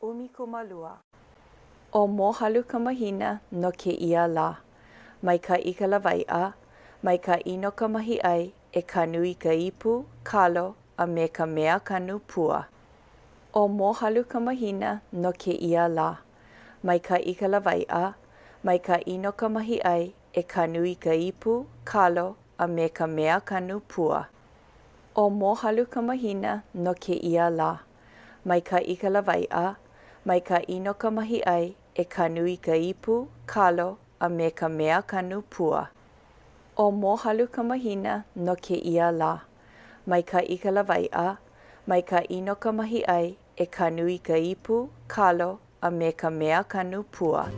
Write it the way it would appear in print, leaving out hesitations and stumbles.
'Umikumalua. O Mōhalu ka mahina no kēia lā. Maika'i ka lawai'a, maika'i no ka mahi'ai e kanu i ka ipu, kalo, a me ka mea kanu pua. O Mōhalu ka mahina no kēia lā. Maika'i ka lawai'a, maika'i no ka mahi'ai e kanu i ka ipu, kalo, a me ka mea kanu pua. O Mōhalu ka mahina no kēia lā. Maika'i ka lawai'a, maika'i no ka mahi'ai e kanu i ka ipu, kalo, a me ka mea kanu pua. O Mōhalu ka mahina no kēia lā. Maika'i ka lawai'a, maika'i no ka mahi'ai e kanu i ka ipu, kalo, a me ka mea kanu pua.